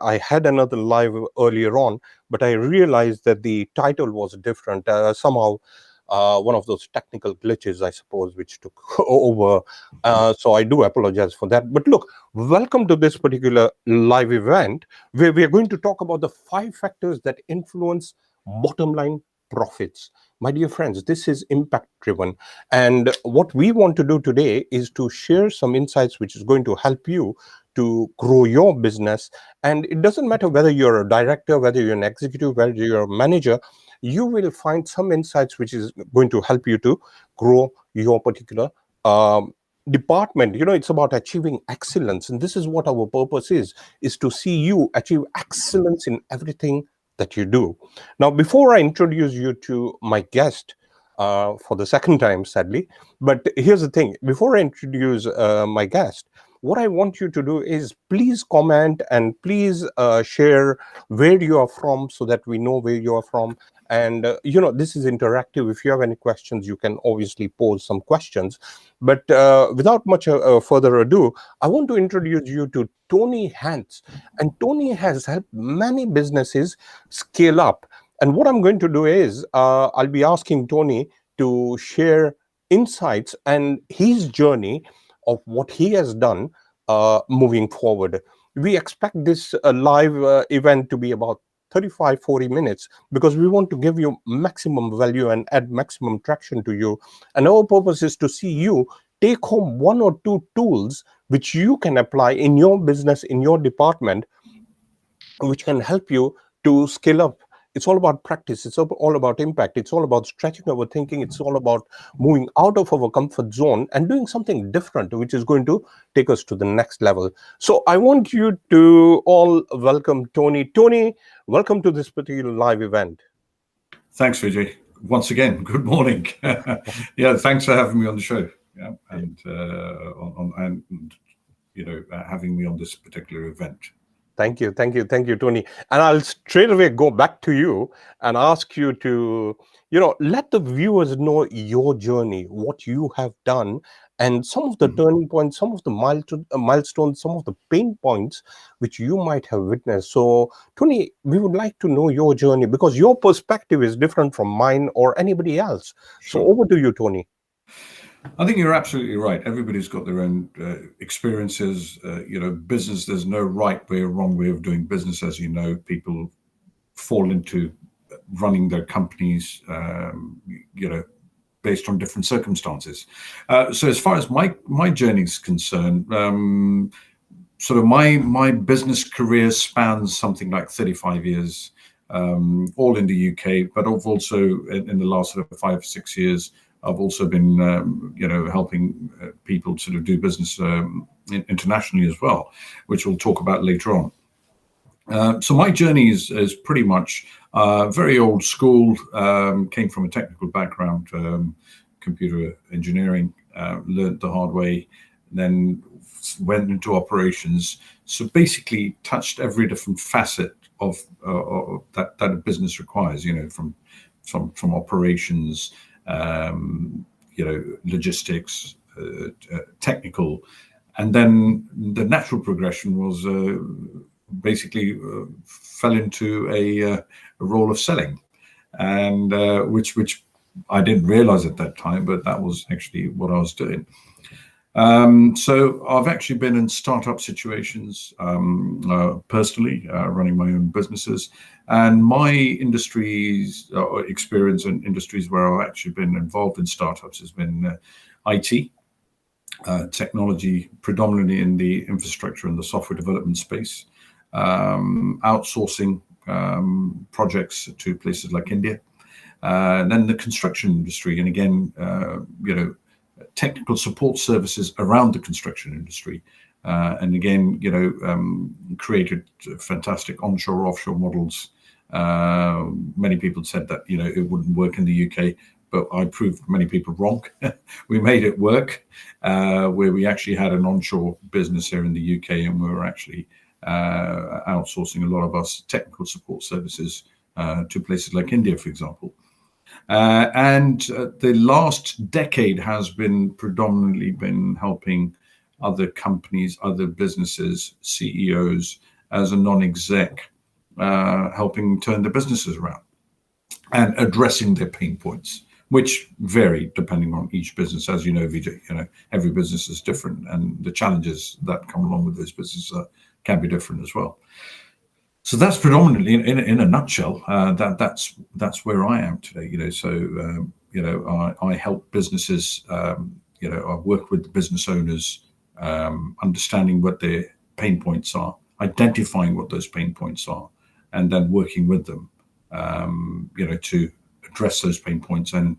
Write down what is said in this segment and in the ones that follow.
I had another live earlier on, but I realized that the title was different. Somehow, one of those technical glitches, I suppose, which took over. So I do apologize for that. But look, welcome to this particular live event where we are going to talk about the 5 factors that influence bottom line profits. My dear friends, this is impact driven. And what we want to do today is to share some insights which is going to help you to grow your business. And it doesn't matter whether you're a director, whether you're an executive, whether you're a manager, you will find some insights which is going to help you to grow your particular department. It's about achieving excellence, and this is what our purpose is to see you achieve excellence in everything that you do. Now, before I introduce you to my guest, for the second time, sadly, but here's the thing: before I introduce my guest, what I want you to do is please comment and please share where you are from, so that we know where you are from. And this is interactive. If you have any questions, you can obviously pose some questions. But without much further ado, I want to introduce you to Tany Hans. And Tony has helped many businesses scale up. And what I'm going to do is I'll be asking Tony to share insights and his journey of what he has done moving forward. We expect this live event to be about 35-40 minutes, because we want to give you maximum value and add maximum traction to you. And our purpose is to see you take home 1 or 2 tools which you can apply in your business, in your department, which can help you to scale up. It's all about practice. It's all about impact. It's all about stretching our thinking. It's all about moving out of our comfort zone and doing something different, which is going to take us to the next level. So I want you to all welcome Tony. Tony, welcome to this particular live event. Thanks, Vijay. Once again, good morning. Yeah, thanks for having me on the show. Yeah, and having me on this particular event. Thank you, Tony. And I'll straight away go back to you and ask you to, let the viewers know your journey, what you have done, and some of the turning points, some of the milestones, some of the pain points which you might have witnessed. So, Tony, we would like to know your journey, because your perspective is different from mine or anybody else. Sure. So over to you, Tony. I think you're absolutely right. Everybody's got their own experiences. Business, there's no right way or wrong way of doing business. As you know, people fall into running their companies, based on different circumstances. So as far as my journey is concerned, sort of my business career spans something like 35 years, all in the UK, but I've also in the last sort of 5 or 6 years, I've also been, helping people sort of do business internationally as well, which we'll talk about later on. So my journey is pretty much very old school. Came from a technical background, computer engineering, learned the hard way, then went into operations. So basically touched every different facet of that a business requires, from operations, logistics, technical, and then the natural progression was basically fell into a role of selling, and which I didn't realize at that time, but that was actually what I was doing. So I've actually been in startup situations personally, running my own businesses, and my industries experience in industries where I've actually been involved in startups has been IT, technology, predominantly in the infrastructure and the software development space, outsourcing projects to places like India, and then the construction industry, and again, technical support services around the construction industry, and again, created fantastic onshore offshore models. Many people said that it wouldn't work in the UK, but I proved many people wrong. We made it work, where we actually had an onshore business here in the UK, and we were actually outsourcing a lot of our technical support services to places like India, for example. And the last decade has been predominantly been helping other companies, other businesses, CEOs, as a non-exec, helping turn their businesses around and addressing their pain points, which vary depending on each business. As you know, Vijay, every business is different, and the challenges that come along with those businesses can be different as well. So that's predominantly, in a nutshell, that's where I am today. I help businesses. I work with business owners, understanding what their pain points are, identifying what those pain points are, and then working with them, to address those pain points and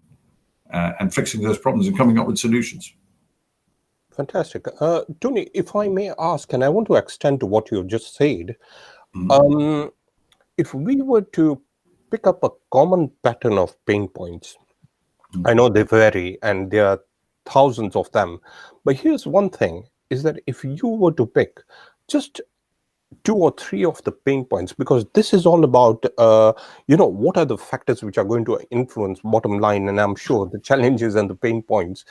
fixing those problems and coming up with solutions. Fantastic. Tony, if I may ask, and I want to extend to what you just said, if we were to pick up a common pattern of pain points, I know they vary and there are thousands of them, but here's one thing, is that if you were to pick just 2 or 3 of the pain points, because this is all about, what are the factors which are going to influence bottom line, and I'm sure the challenges and the pain points,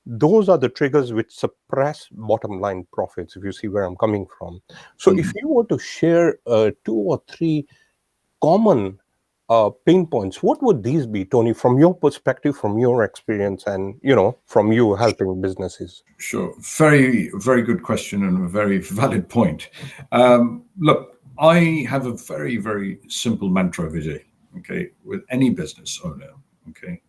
those are the triggers which suppress bottom line profits, if you see where I'm coming from. So if you were to share 2 or 3 common pain points, what would these be, Tony, from your perspective, from your experience, and from you helping businesses? Sure. Very, very good question and a very valid point. Look, I have a very, very simple mantra, Vijay, okay, with any business owner, okay.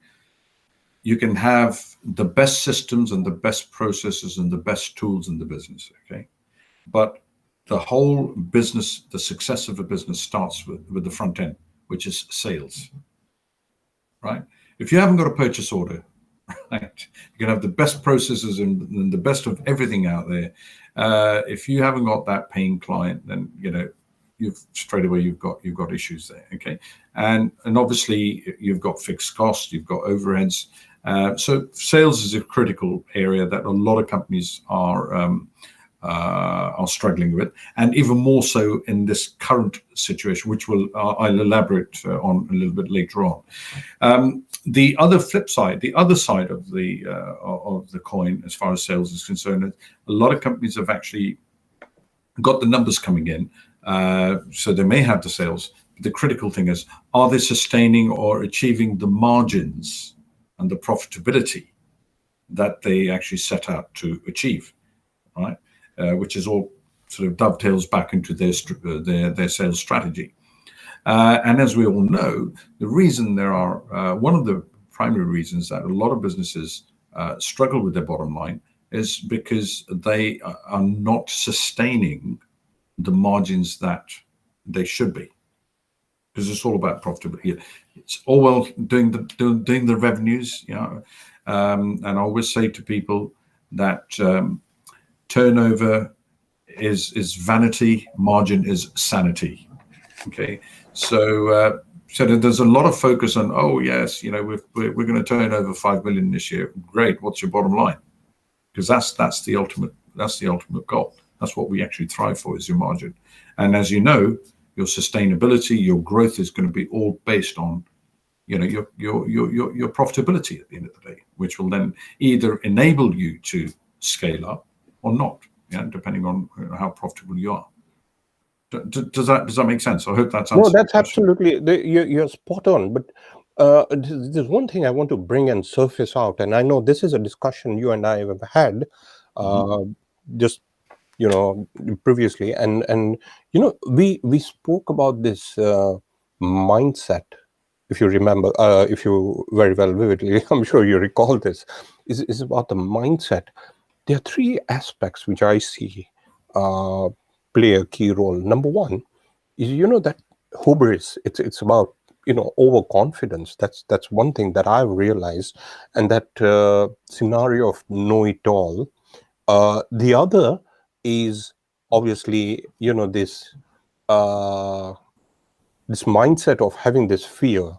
You can have the best systems and the best processes and the best tools in the business, okay? But the whole business, the success of a business starts with the front end, which is sales, right? If you haven't got a purchase order, right, you can have the best processes and the best of everything out there. If you haven't got that paying client, then you've straight away you've got issues there, okay? And obviously you've got fixed costs, you've got overheads. So sales is a critical area that a lot of companies are struggling with, and even more so in this current situation, which I'll elaborate on a little bit later on. The other flip side, the other side of the coin, as far as sales is concerned, a lot of companies have actually got the numbers coming in, so they may have the sales. But the critical thing is, are they sustaining or achieving the margins and the profitability that they actually set out to achieve, right? Which is all sort of dovetails back into their sales strategy. And as we all know, the reason there are, one of the primary reasons that a lot of businesses struggle with their bottom line is because they are not sustaining the margins that they should be. Because it's all about profitability. It's all well doing the revenues, and I always say to people that turnover is vanity, margin is sanity. Okay, so there's a lot of focus on, oh yes, we're going to turn over 5 million this year. Great, what's your bottom line? Because that's the ultimate goal. That's what we actually thrive for, is your margin. And as you know, your sustainability, your growth is going to be all based on, your profitability at the end of the day, which will then either enable you to scale up or not, depending on how profitable you are. Does that make sense? I hope that's answered. No, that's absolutely, you're spot on. But there's one thing I want to bring and surface out, and I know this is a discussion you and I have had just previously, and we spoke about this mindset. If you remember, if you very well vividly, I'm sure you recall this, is about the mindset. There are 3 aspects which I see play a key role. Number one is, that hubris. It's about, overconfidence. That's one thing that I've realized, and that scenario of know-it-all. The other is obviously, this mindset of having this fear.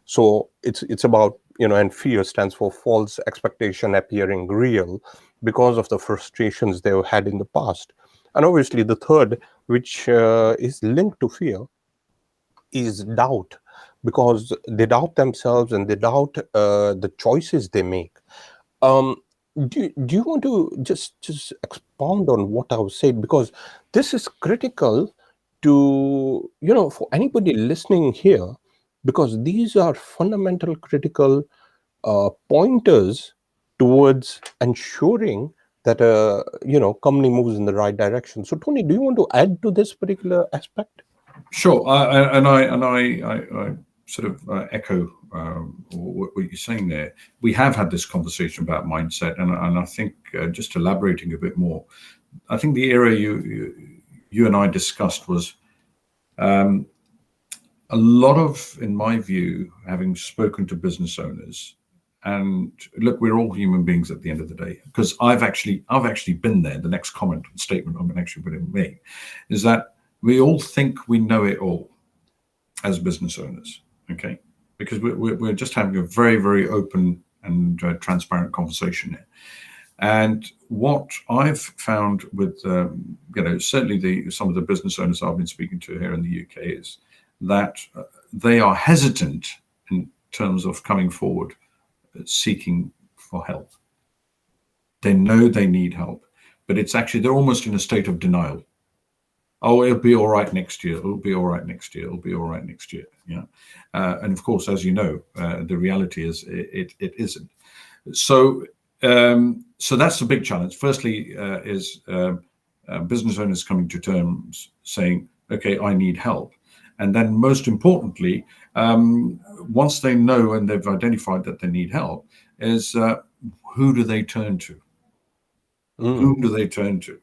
So it's about, and fear stands for false expectation appearing real because of the frustrations they've had in the past. And obviously the third, which is linked to fear, is doubt, because they doubt themselves and they doubt the choices they make. do you want to just expound on what I've said, because this is critical to, for anybody listening here, because these are fundamental critical pointers towards ensuring that a company moves in the right direction. So Tony, do you want to add to this particular aspect? Sure, I sort of echo what you're saying there. We have had this conversation about mindset, and I think just elaborating a bit more, I think the area you and I discussed was a lot of, in my view, having spoken to business owners. And look, we're all human beings at the end of the day, because I've actually been there. The next comment and statement I'm actually going to make is that we all think we know it all as business owners, okay? Because we're just having a very, very open and transparent conversation here. And what I've found with, certainly some of the business owners I've been speaking to here in the UK is that they are hesitant in terms of coming forward, seeking for help. They know they need help, but it's actually, they're almost in a state of denial. Oh, it'll be all right next year. It'll be all right next year. It'll be all right next year. Yeah, and of course, as you know, the reality is it isn't. So that's the big challenge. Firstly, is business owners coming to terms saying, "Okay, I need help," and then most importantly, once they know and they've identified that they need help, is who do they turn to? Whom do they turn to?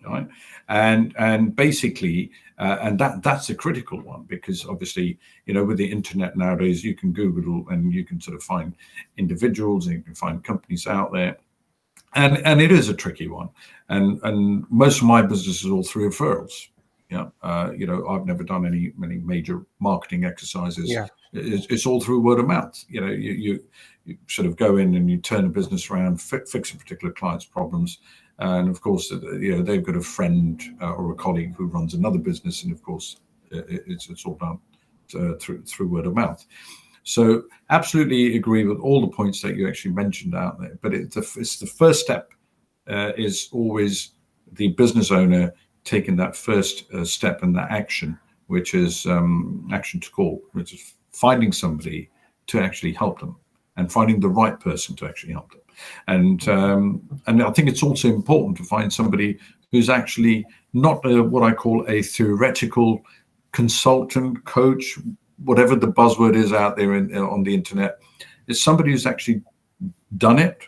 Right, and basically, and that's a critical one, because obviously, with the internet nowadays, you can Google and you can sort of find individuals and you can find companies out there, and it is a tricky one, and most of my business is all through referrals. Yeah, I've never done many major marketing exercises. Yeah. It's all through word of mouth. You sort of go in and you turn a business around, fix a particular client's problems. And of course, they've got a friend or a colleague who runs another business, and of course, it's all done through word of mouth. So, absolutely agree with all the points that you actually mentioned out there. But it's the first step is always the business owner taking that first step and that action, which is action to call, which is finding somebody to actually help them and finding the right person to actually help them. And I think it's also important to find somebody who's actually not what I call a theoretical consultant, coach, whatever the buzzword is out there on the internet. It's somebody who's actually done it,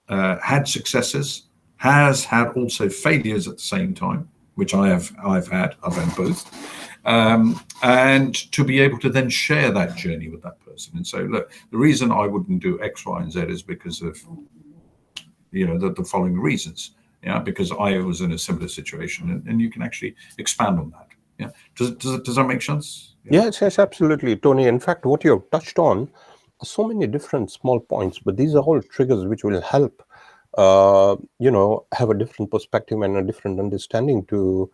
had successes, has had also failures at the same time, which I've had both, and to be able to then share that journey with that person and say, look, the reason I wouldn't do X, Y, and Z is because of the following reasons. Yeah, because I was in a similar situation, and you can actually expand on that. Yeah, does that make sense? Yeah. Yes, absolutely, Tony. In fact, what you have touched on are so many different small points, but these are all triggers which will help have a different perspective and a different understanding to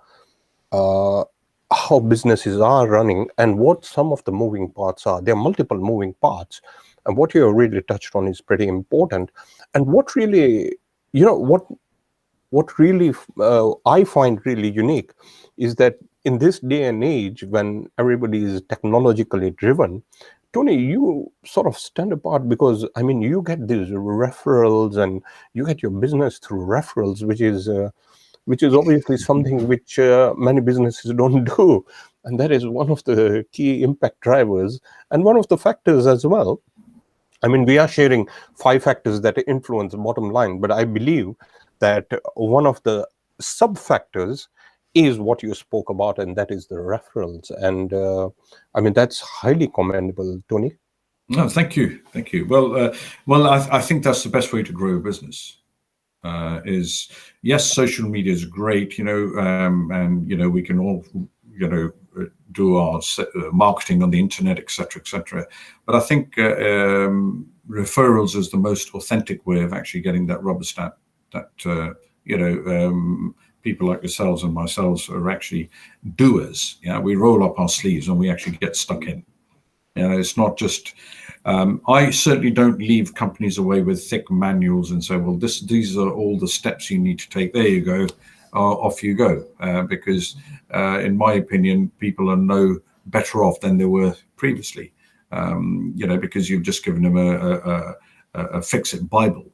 how businesses are running and what some of the moving parts are. There are multiple moving parts, and what you have really touched on is pretty important. And what really, what really I find really unique is that in this day and age, when everybody is technologically driven, Tony, you sort of stand apart because, you get these referrals and you get your business through referrals, which is obviously something which many businesses don't do. And that is one of the key impact drivers and one of the factors as well. We are sharing 5 factors that influence the bottom line, but I believe that one of the sub-factors is what you spoke about, and that is the referrals. And that's highly commendable, Tony. No, thank you. Well, I think that's the best way to grow a business. Is yes, social media is great, and we can all, do our marketing on the internet, etc. But I think referrals is the most authentic way of actually getting that rubber stamp that people like yourselves and myself are actually doers. Yeah, we roll up our sleeves and we actually get stuck in. It's not just. I certainly don't leave companies away with thick manuals and say, well, these are all the steps you need to take. There you go, off you go. Because, in my opinion, people are no better off than they were previously. Because you've just given them a fix-it Bible,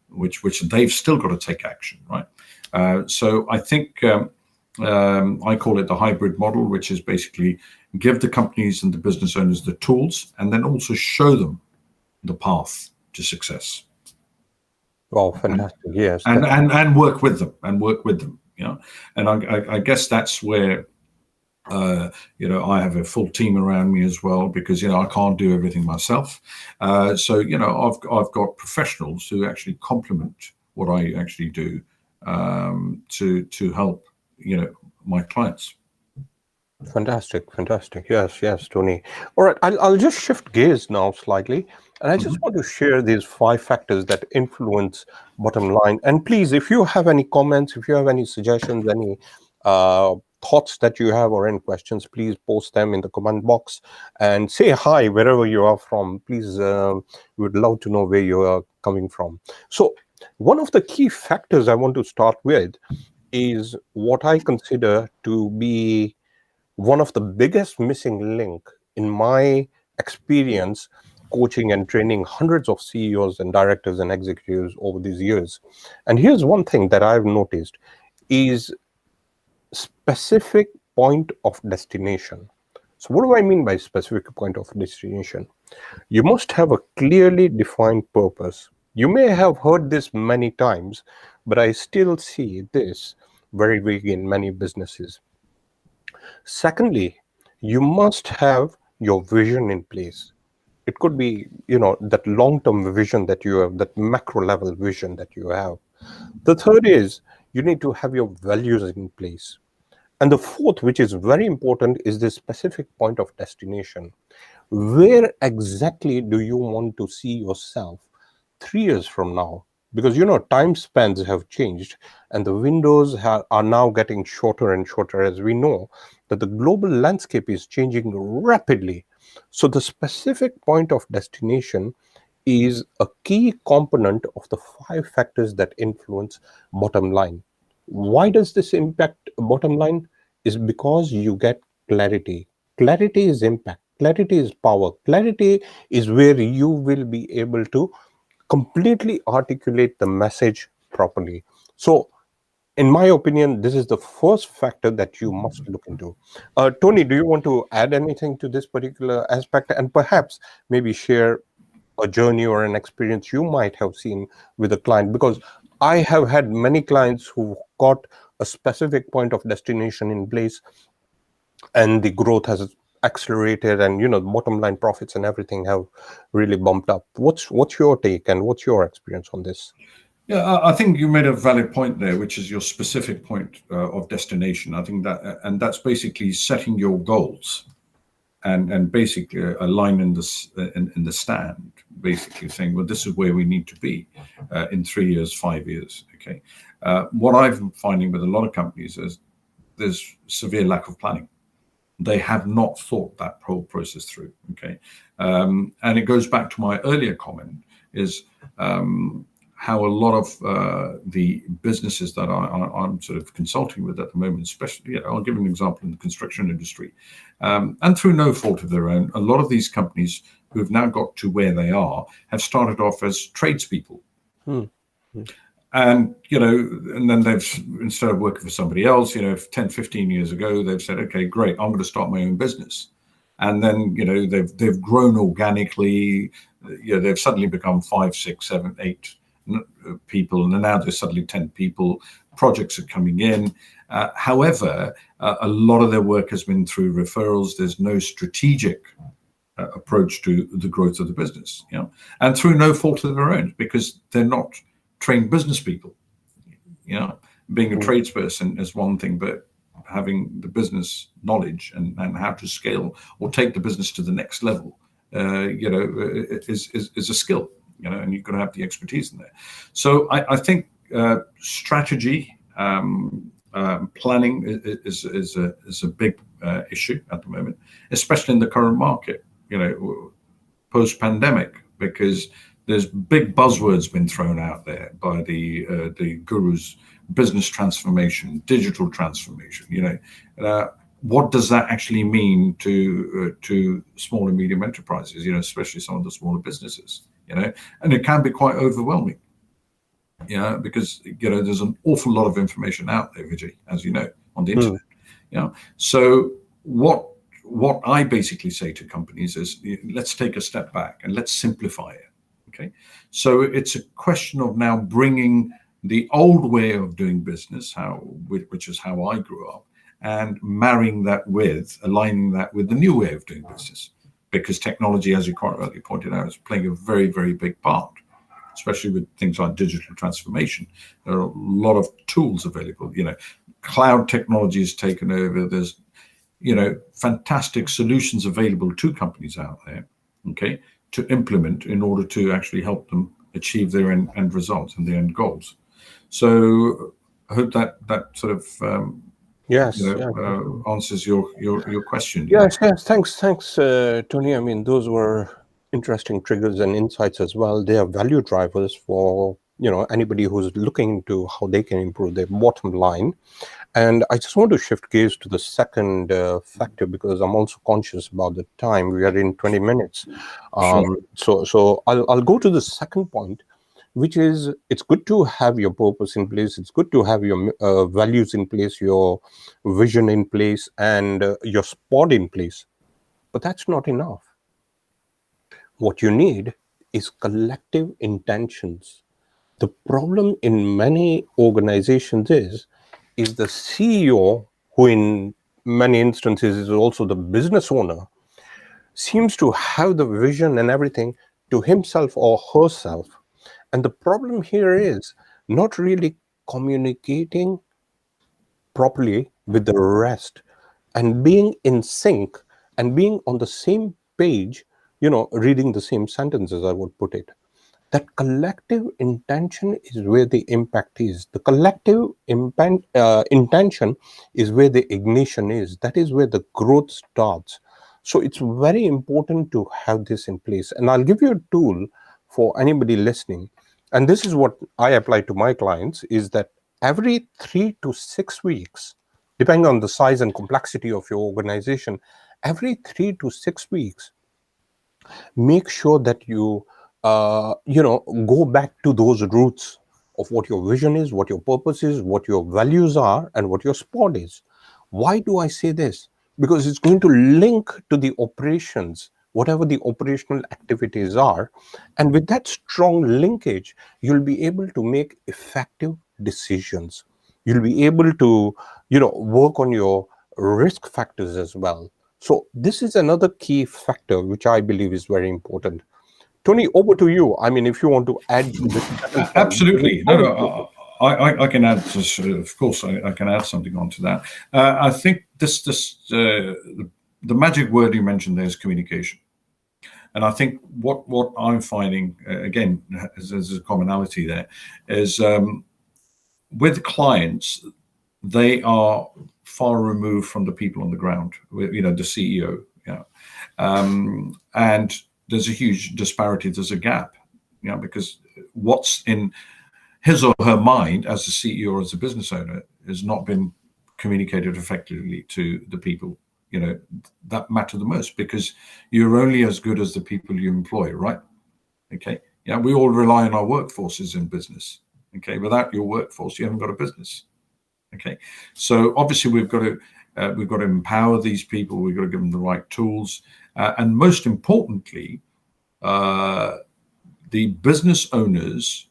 which they've still got to take action, right? So I think I call it the hybrid model, which is basically give the companies and the business owners the tools, and then also show them the path to success. Wow, fantastic! Yes, And work with them, And I guess that's where I have a full team around me as well, because I can't do everything myself. So I've got professionals who actually complement what I actually do, to help my clients. fantastic. Yes, Tony. All right, I'll just shift gears now slightly, and I just want to share these 5 factors that influence bottom line. And please, if you have any comments, if you have any suggestions, any thoughts that you have, or any questions, please post them in the comment box and say hi wherever you are from. Please, we would love to know where you are coming from. So, one of the key factors I want to start with is what I consider to be one of the biggest missing link in my experience coaching and training hundreds of CEOs and directors and executives over these years. And here's one thing that I've noticed is specific point of destination. So what do I mean by specific point of destination? You must have a clearly defined purpose. You may have heard this many times, but I still see this very big in many businesses. Secondly, you must have your vision in place. It could be, that long-term vision that you have, that macro level vision that you have. The third is you need to have your values in place. And the fourth, which is very important, is the specific point of destination. Where exactly do you want to see yourself 3 years from now? Because time spans have changed, and the windows are now getting shorter and shorter, as we know that the global landscape is changing rapidly. So the specific point of destination is a key component of the 5 factors that influence bottom line. Why does this impact bottom line? Is because you get clarity. Clarity is impact. Clarity is power. Clarity is where you will be able to completely articulate the message properly. So, in my opinion, this is the first factor that you must look into. Tony, do you want to add anything to this particular aspect, and perhaps maybe share a journey or an experience you might have seen with a client? Because I have had many clients who got a specific point of destination in place, and the growth has accelerated, and bottom line profits and everything have really bumped up. What's your take, and what's your experience on this? Yeah, I think you made a valid point there, which is your specific point of destination. I think that, and that's basically setting your goals, and basically a line in the stand, basically saying, well, this is where we need to be in 3 years, 5 years. Okay, what I'm finding with a lot of companies is there's severe lack of planning. They have not thought that whole process through. Okay, and it goes back to my earlier comment, is how a lot of the businesses that I'm sort of consulting with at the moment, especially, I'll give an example in the construction industry, and through no fault of their own, a lot of these companies who have now got to where they are have started off as tradespeople. And, and then they've, instead of working for somebody else, 10, 15 years ago, they've said, okay, great, I'm going to start my own business. And then, they've grown organically. They've suddenly become 5, 6, 7, 8 people, and now there's suddenly 10 people. Projects are coming in. However, a lot of their work has been through referrals. There's no strategic approach to the growth of the business, and through no fault of their own, because they're not trained business people. Being a tradesperson is one thing, but having the business knowledge and how to scale or take the business to the next level, is a skill, and you've got to have the expertise in there. So I think strategy, planning is a big issue at the moment, especially in the current market. post-pandemic, because there's big buzzwords been thrown out there by the gurus: business transformation, digital transformation. What does that actually mean to small and medium enterprises? Especially some of the smaller businesses. And it can be quite overwhelming. Because there's an awful lot of information out there, Vijay, as you know, on the internet. So what I basically say to companies is, let's take a step back and let's simplify it. Okay, so it's a question of now bringing the old way of doing business, which is how I grew up, and aligning that with the new way of doing business, because technology, as you quite rightly pointed out, is playing a very, very big part, especially with things like digital transformation. There are a lot of tools available. Cloud technology has taken over. There's fantastic solutions available to companies out there, okay, to implement in order to actually help them achieve their end results and their end goals. So I hope that sort of answers your question. Yes. Thanks, Tony. I mean, those were interesting triggers and insights as well. They are value drivers for anybody who's looking to how they can improve their bottom line. And I just want to shift gears to the second factor, because I'm also conscious about the time. We are in 20 minutes. Sure. So I'll go to the second point, which is, it's good to have your purpose in place. It's good to have your values in place, your vision in place, and your spot in place. But that's not enough. What you need is collective intentions. The problem in many organizations is the CEO, who in many instances is also the business owner, seems to have the vision and everything to himself or herself. And the problem here is not really communicating properly with the rest and being in sync and being on the same page, reading the same sentences, I would put it. That collective intention is where the impact is. The collective intention is where the ignition is. That is where the growth starts. So it's very important to have this in place. And I'll give you a tool for anybody listening. And this is what I apply to my clients, is that every 3 to 6 weeks, depending on the size and complexity of your organization, every 3 to 6 weeks, make sure that you go back to those roots of what your vision is, what your purpose is, what your values are, and what your spot is. Why do I say this? Because it's going to link to the operations, whatever the operational activities are. And with that strong linkage, you'll be able to make effective decisions. You'll be able to, work on your risk factors as well. So this is another key factor which I believe is very important. Tony, over to you. I mean, if you want to add this second point. Absolutely. No, I can add, of course, I can add something onto that. I think the magic word you mentioned there is communication. And I think what I'm finding, again, there's a commonality there, is with clients, they are far removed from the people on the ground, the CEO. And there's a huge disparity, there's a gap, because what's in his or her mind as a CEO or as a business owner has not been communicated effectively to the people, that matter the most, because you're only as good as the people you employ, right? Okay. Yeah, we all rely on our workforces in business. Okay. Without your workforce, you haven't got a business. Okay. So obviously we've got to empower these people. We've got to give them the right tools. And most importantly, the business owners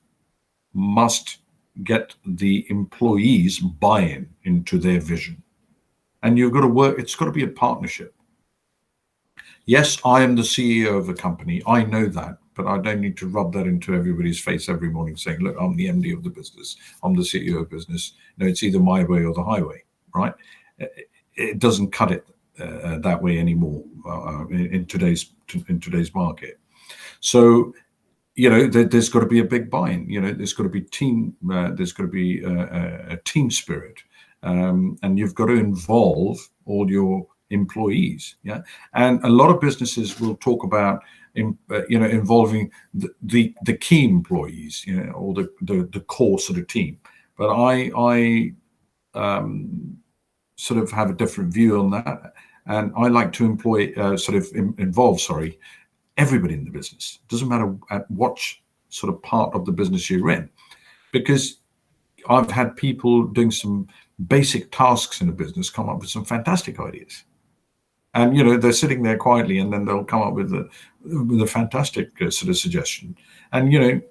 must get the employees buy-in into their vision. And you've got to work, it's got to be a partnership. Yes, I am the CEO of a company. I know that, but I don't need to rub that into everybody's face every morning saying, look, I'm the MD of the business. I'm the CEO of business. It's either my way or the highway, right? It doesn't cut it that way anymore in today's market. So, there's got to be a big buy-in. There's got to be team. There's got to be a team spirit, and you've got to involve all your employees. Yeah, and a lot of businesses will talk about involving the key employees, or the core sort of team. But I sort of have a different view on that, and I like to involve, everybody in the business. It doesn't matter at what sort of part of the business you're in, because I've had people doing some basic tasks in a business come up with some fantastic ideas, and they're sitting there quietly, and then they'll come up with a fantastic sort of suggestion. And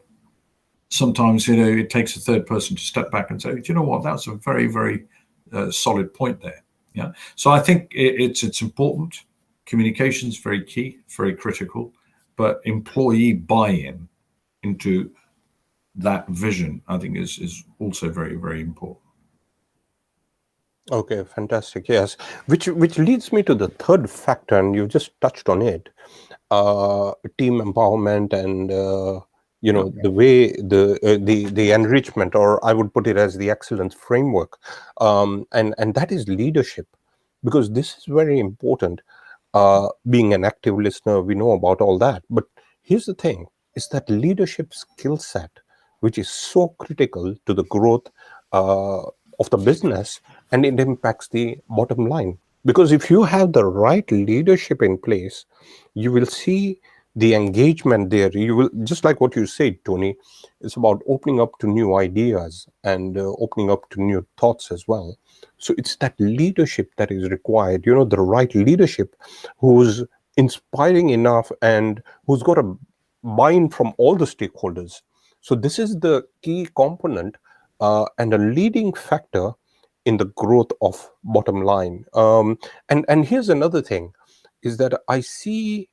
sometimes it takes a third person to step back and say, do you know what, that's a very, very solid point there. Yeah. So I think it's important. Communication is very key, very critical, but employee buy-in into that vision, I think, is also very, very important. Okay, fantastic. Yes, which leads me to the third factor, and you just touched on it: team empowerment, and the way the enrichment, or I would put it as the excellence framework, and that is leadership, because this is very important. Being an active listener, we know about all that, but here's the thing: is that leadership skill set, which is so critical to the growth of the business, and it impacts the bottom line. Because if you have the right leadership in place, you will see the engagement there. You will, just like what you said, Tony, it's about opening up to new ideas and opening up to new thoughts as well. So it's that leadership that is required, the right leadership who's inspiring enough and who's got a buy-in from all the stakeholders. So this is the key component and a leading factor in the growth of bottom line. And here's another thing, is that I see,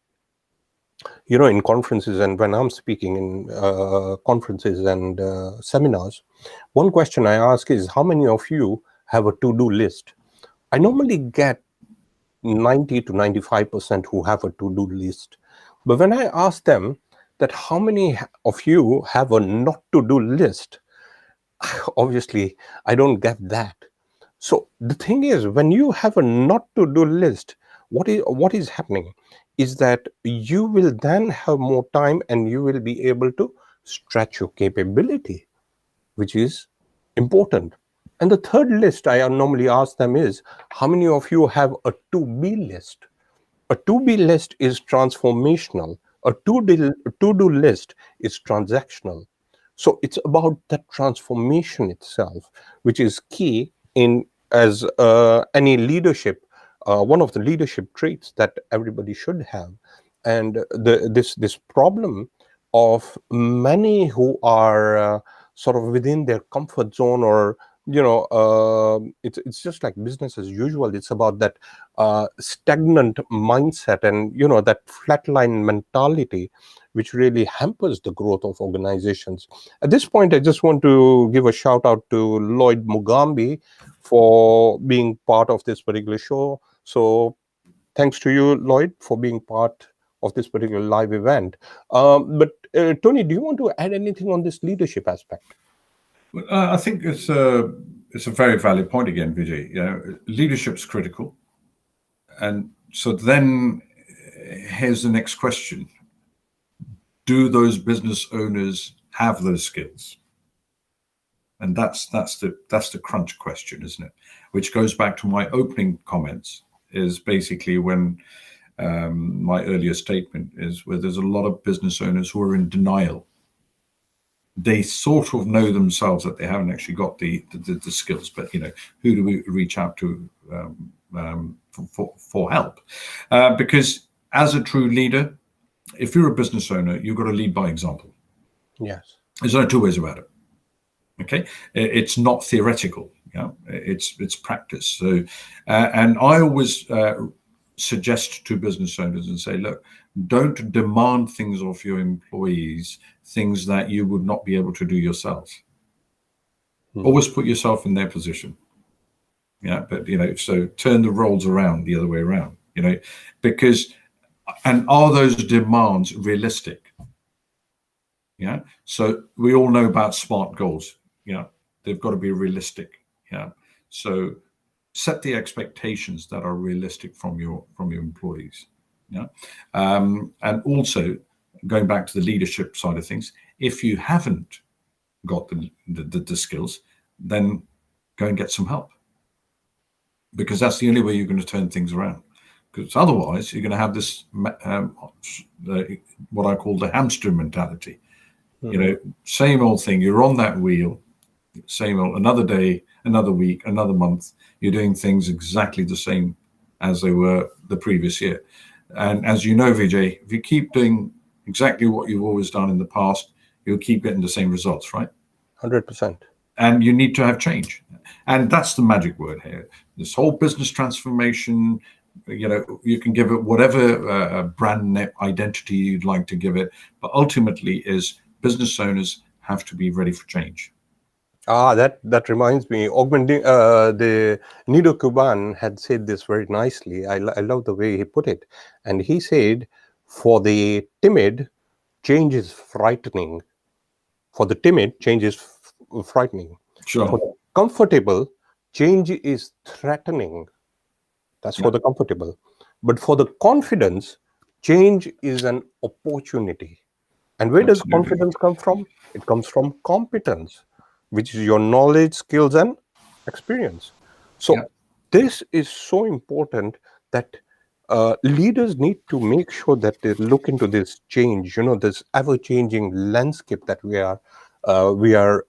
in conferences, and when I'm speaking in conferences and seminars, one question I ask is, how many of you have a to-do list? I normally get 90 to 95% who have a to-do list. But when I ask them that how many of you have a not to-do list, obviously I don't get that. So the thing is, when you have a not to do list, what is happening is that you will then have more time and you will be able to stretch your capability, which is important. And the third list I normally ask them is, how many of you have a to be list? A to be list is transformational. A to do list is transactional. So it's about that transformation itself, which is key in, as any leadership, one of the leadership traits that everybody should have. And this problem of many who are sort of within their comfort zone, or it's just like business as usual. It's about that stagnant mindset, and that flatline mentality, which really hampers the growth of organizations. At this point, I just want to give a shout out to Lloyd Mugambi for being part of this particular show. So thanks to you, Lloyd, for being part of this particular live event. But Tony, do you want to add anything on this leadership aspect? I think it's a very valid point again, Vijay. Leadership's critical, and so then here's the next question: do those business owners have those skills? And that's the crunch question, isn't it? Which goes back to my opening comments. Is basically when my earlier statement is where there's a lot of business owners who are in denial. They sort of know themselves that they haven't actually got the skills, but who do we reach out to for help? Because as a true leader, if you're a business owner, you've got to lead by example. Yes, there's no two ways about it. Okay, it's not theoretical. Yeah, it's practice. So, and I always suggest to business owners and say, look, don't demand things of your employees, things that you would not be able to do yourself. Always put yourself in their position. Yeah, but so turn the roles around the other way around. Because, and are those demands realistic? Yeah, so we all know about SMART goals. Yeah, they've got to be realistic. Yeah, so set the expectations that are realistic from your employees. Yeah, and also going back to the leadership side of things, if you haven't got the skills, then go and get some help, because that's the only way you're going to turn things around. Because otherwise, you're going to have this what I call the hamster mentality. Same old thing. You're on that wheel, same old. Another day, another week, another month. You're doing things exactly the same as they were the previous year. And as you know, Vijay, if you keep doing exactly what you've always done in the past, you'll keep getting the same results, right? 100%. And you need to have change. And that's the magic word here. This whole business transformation, you can give it whatever brand identity you'd like to give it, but ultimately is business owners have to be ready for change. That reminds me, augmenting the Nido Cuban had said this very nicely. I love the way he put it. And he said, for the timid, change is frightening. For the timid, change is frightening. Sure. For the comfortable, change is threatening. That's for the comfortable. But for the confidence, change is an opportunity. And where does confidence come from? It comes from competence, which is your knowledge, skills, and experience. So this is so important that leaders need to make sure that they look into this change, this ever-changing landscape that we are,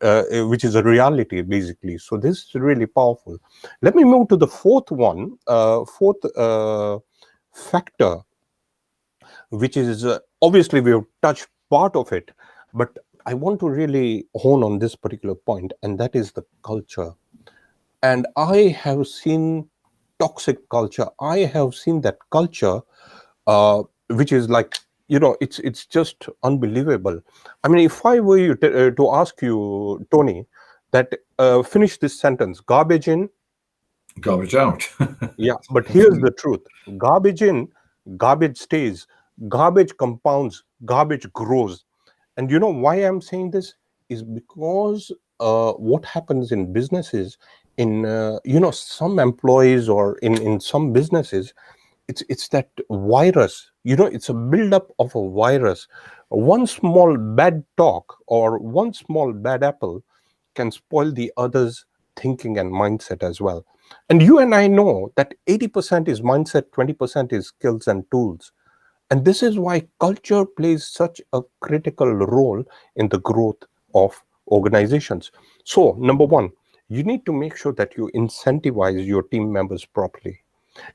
which is a reality, basically. So this is really powerful. Let me move to the fourth factor, which is obviously we have touched part of it, but I want to really hone on this particular point, and that is the culture. And I have seen toxic culture. I have seen that culture, which is like, it's just unbelievable. I mean, if I were you to ask you, Tony, that finish this sentence: garbage in, garbage out. Yeah, but here's the truth: garbage in, garbage stays. Garbage compounds, garbage grows. And you know why I'm saying this is because what happens in businesses, in some employees or in some businesses, it's that virus. It's a buildup of a virus. One small bad talk or one small bad apple can spoil the other's thinking and mindset as well. And you and I know that 80% is mindset, 20% is skills and tools. And this is why culture plays such a critical role in the growth of organizations. So, number one, you need to make sure that you incentivize your team members properly.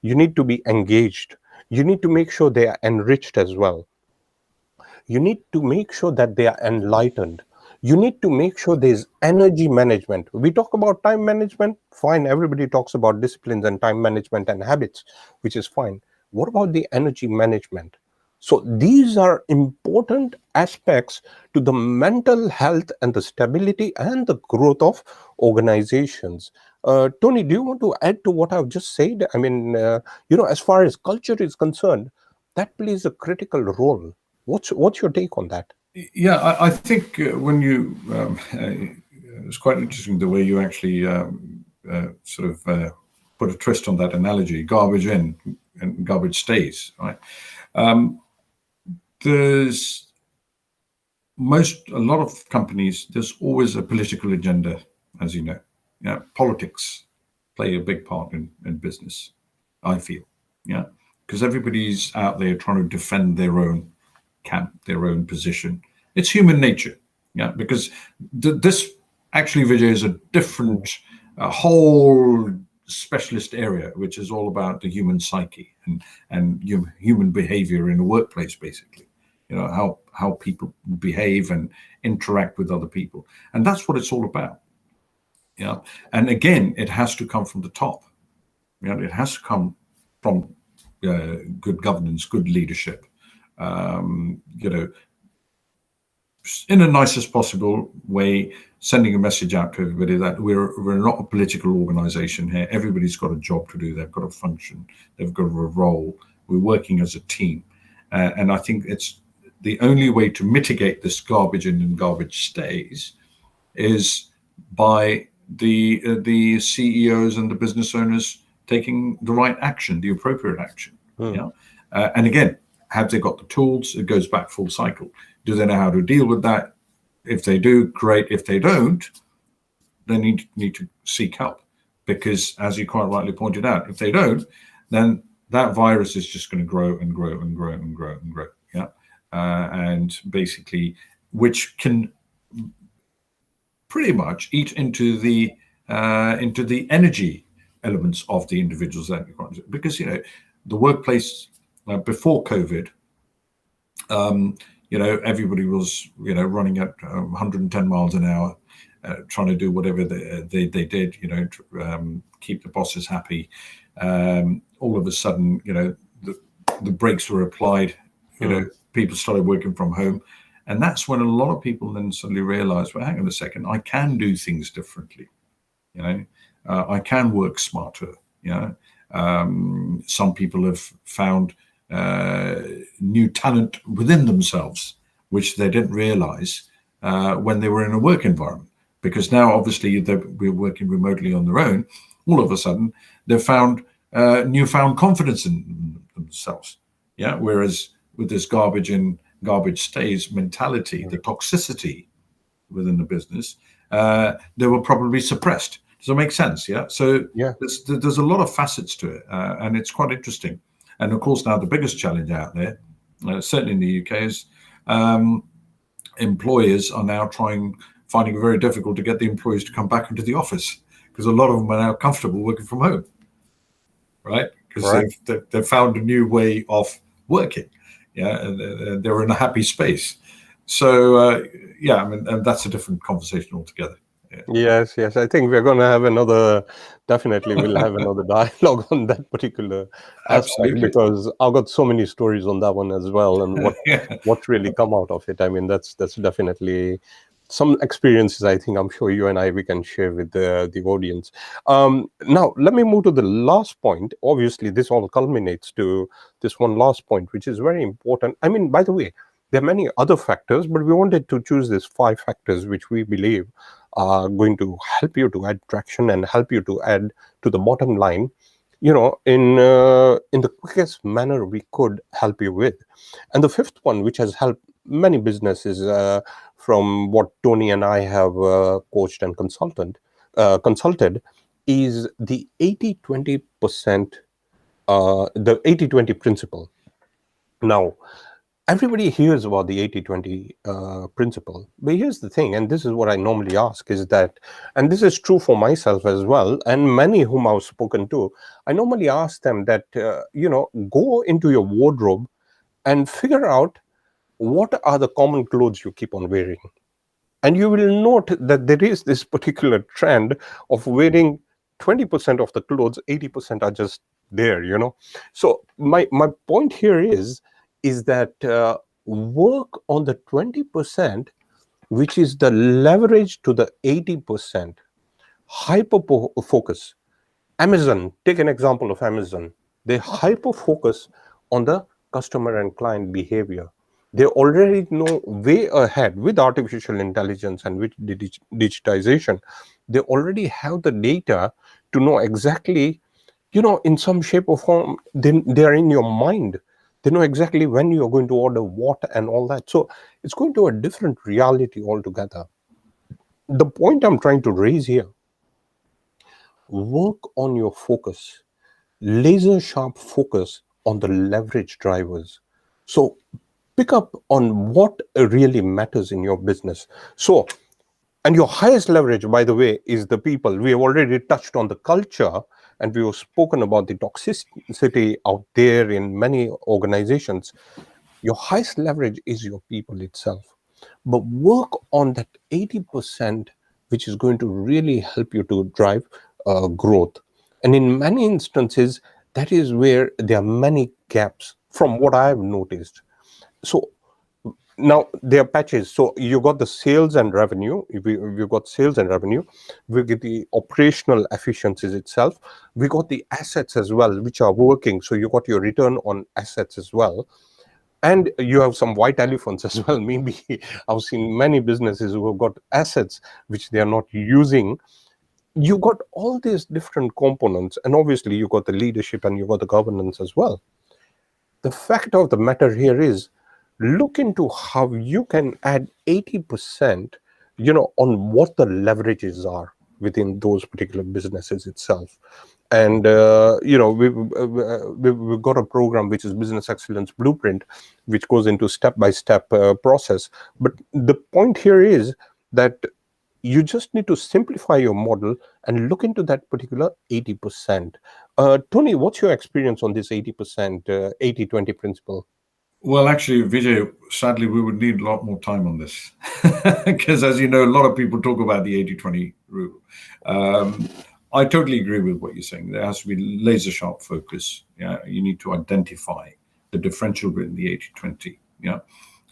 You need to be engaged. You need to make sure they are enriched as well. You need to make sure that they are enlightened. You need to make sure there's energy management. We talk about time management, fine. Everybody talks about disciplines and time management and habits, which is fine. What about the energy management? So these are important aspects to the mental health and the stability and the growth of organizations. Tony, do you want to add to what I've just said? I mean, as far as culture is concerned, that plays a critical role. What's your take on that? Yeah, I think when you, it's quite interesting the way you actually sort of put a twist on that analogy: garbage in and garbage stays. Right? There's a lot of companies. There's always a political agenda, as you know. Yeah, politics play a big part in business, I feel. Yeah, because everybody's out there trying to defend their own camp, their own position. It's human nature. Yeah, because this actually, Vijay, is a different, whole specialist area, which is all about the human psyche and human behavior in the workplace, basically. How people behave and interact with other people, and that's what it's all about. Yeah, and again, it has to come from the top. It has to come from good governance, good leadership. In the nicest possible way, sending a message out to everybody that we're not a political organization here. Everybody's got a job to do. They've got a function. They've got a role. We're working as a team, and I think it's the only way to mitigate this garbage in and garbage stays is by the CEOs and the business owners taking the right action, the appropriate action. Mm. Yeah. And again, have they got the tools? It goes back full cycle. Do they know how to deal with that? If they do, great. If they don't, they need to seek help, because as you quite rightly pointed out, if they don't, then that virus is just going to grow and grow and grow and grow and grow. Yeah. And basically, which can pretty much eat into the energy elements of the individuals that because the workplace before COVID, everybody was running at 110 miles an hour, trying to do whatever they did, to keep the bosses happy. All of a sudden, the brakes were applied. People started working from home. And that's when a lot of people then suddenly realized, well, hang on a second, I can do things differently. I can work smarter. Some people have found new talent within themselves, which they didn't realize when they were in a work environment. Because now, obviously, we're working remotely on their own. All of a sudden, they've found newfound confidence in themselves. Yeah. Whereas with this garbage in, garbage stays mentality, the toxicity within the business, they were probably suppressed. Does that make sense? Yeah. So there's a lot of facets to it, and it's quite interesting. And of course, now the biggest challenge out there, certainly in the UK, is employers are now finding it very difficult to get the employees to come back into the office, because a lot of them are now comfortable working from home, right? Because they've found a new way of working. Yeah, and they're in a happy space. So and that's a different conversation altogether. Yeah. Yes. I think we're going to have definitely we'll have another dialogue on that particular aspect, Absolutely. because I've got so many stories on that one as well, and what really come out of it. I mean, that's definitely some experiences. I think I'm sure you and we can share with the audience. Now, let me move to the last point. Obviously, this all culminates to this one last point, which is very important. I mean, by the way, there are many other factors, but we wanted to choose these 5 factors which we believe are going to help you to add traction and help you to add to the bottom line, in the quickest manner we could help you with. And the 5th one, which has helped many businesses, from what Tony and I have coached and consulted, is the 80-20%, the 80-20 principle. Now, everybody hears about the 80-20 principle, but here's the thing, and this is what I normally ask, is that, and this is true for myself as well, and many whom I've spoken to, I normally ask them that, go into your wardrobe and figure out what are the common clothes you keep on wearing. And you will note that there is this particular trend of wearing 20% of the clothes, 80% are just there, So my point here is that work on the 20%, which is the leverage to the 80%, hyper focus. Amazon, take an example of Amazon. They hyper focus on the customer and client behavior. They already know way ahead with artificial intelligence and with digitization. They already have the data to know exactly, in some shape or form, they are in your mind. They know exactly when you're going to order what and all that. So it's going to a different reality altogether. The point I'm trying to raise here, work on your focus, laser sharp focus on the leverage drivers. So pick up on what really matters in your business. So, and your highest leverage, by the way, is the people. We have already touched on the culture, and we have spoken about the toxicity out there in many organizations. Your highest leverage is your people itself. But work on that 80%, which is going to really help you to drive growth. And in many instances, that is where there are many gaps from what I've noticed. So now there are patches. So you got the sales and revenue. We've got sales and revenue. We get the operational efficiencies itself. We got the assets as well, which are working. So you got your return on assets as well. And you have some white elephants as well. Maybe I've seen many businesses who have got assets which they are not using. you got all these different components, and obviously you got the leadership and you got the governance as well. The fact of the matter here is, look into how you can add 80%, on what the leverages are within those particular businesses itself. And we've got a program which is Business Excellence Blueprint, which goes into step-by-step process. But the point here is that you just need to simplify your model and look into that particular 80%. Tony, what's your experience on this 80%, 80-20 principle? Well, actually, Vijay, sadly, we would need a lot more time on this because, as you know, a lot of people talk about the 80-20 rule. I totally agree with what you're saying. There has to be laser sharp focus. Yeah, you need to identify the differential between the 80-20. Yeah,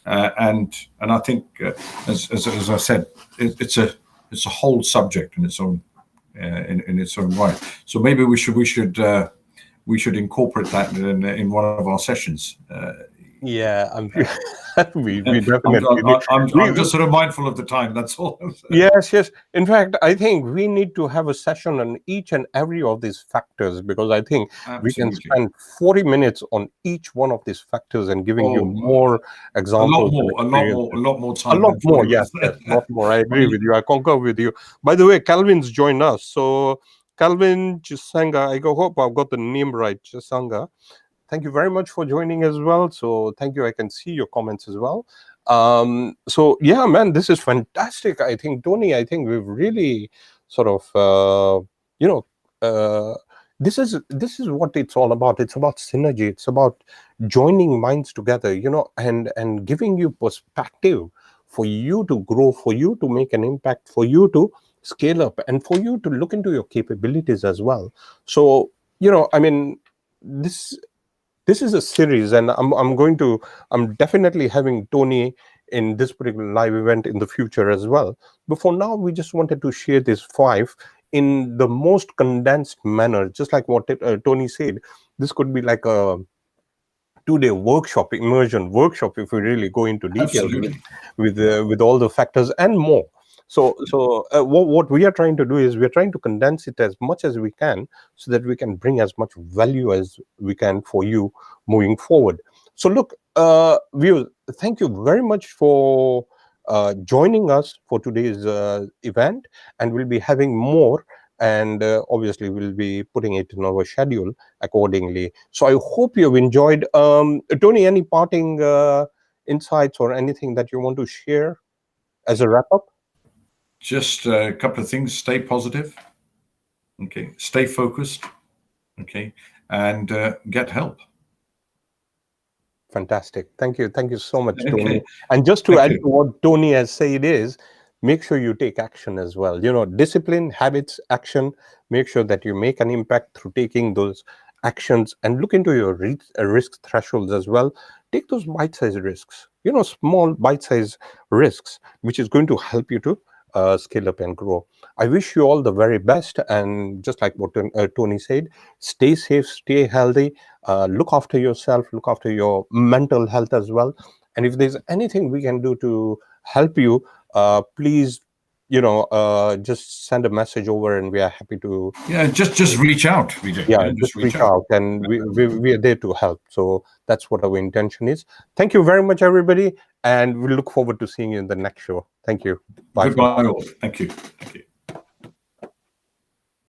and I think, as I said, it's a whole subject in its own in its own right. So maybe we should incorporate that in one of our sessions. Yeah, we definitely need. I'm just sort of mindful of the time. That's all. Yes, yes. In fact, I think we need to have a session on each and every of these factors, because I think we can Absolutely. spend 40 minutes on each one of these factors and giving you Oh, more examples and a experiences. lot more A time lot than more, 40 yes, minutes. yes, a lot more. I I agree mean, with you. I concur with you. By the way, Calvin's joined us. So, Calvin Chisanga, hope I've got the name right, Chisanga. Thank you very much for joining as well. So, thank you. I can see your comments as well. So, yeah, man, this is fantastic. I think, Tony, I think we've really sort of, you know, uh, this is what it's all about. It's about synergy. It's about joining minds together, and giving you perspective for you to grow, for you to make an impact, for you to scale up, and for you to look into your capabilities as well. So, I mean, this this is a series, and I'm definitely having Tony in this particular live event in the future as well. But for now, we just wanted to share these five in the most condensed manner, just like what Tony said. This could be like a 2-day workshop, immersion workshop, if we really go into detail absolutely. with all the factors and more. So what we are trying to do is, we are trying to condense it as much as we can, so that we can bring as much value as we can for you moving forward. So look, viewers, thank you very much for joining us for today's event, and we'll be having more, and obviously we'll be putting it in our schedule accordingly. So I hope you've enjoyed. Tony, any parting insights or anything that you want to share as a wrap up? Just a couple of things. Stay positive. Okay. Stay focused. Okay. And get help. Fantastic. Thank you. Thank you so much, Tony. Okay. And just to Thank add you. to what Tony has said is, make sure you take action as well. Discipline, habits, action. Make sure that you make an impact through taking those actions, and look into your risk thresholds as well. Take those bite-sized risks, small bite-sized risks, which is going to help you to scale up and grow. I wish you all the very best. And just like what Tony said, stay safe, stay healthy, look after yourself, look after your mental health as well. And if there's anything we can do to help you, please, just send a message over, and we are happy to. Yeah. Just reach out, Vijay. Yeah, Yeah. just Just reach reach out. out, and we are there to help. So that's what our intention is. Thank you very much, everybody, and we look forward to seeing you in the next show. Thank you. Bye for now. Goodbye, all. Thank you. Thank you.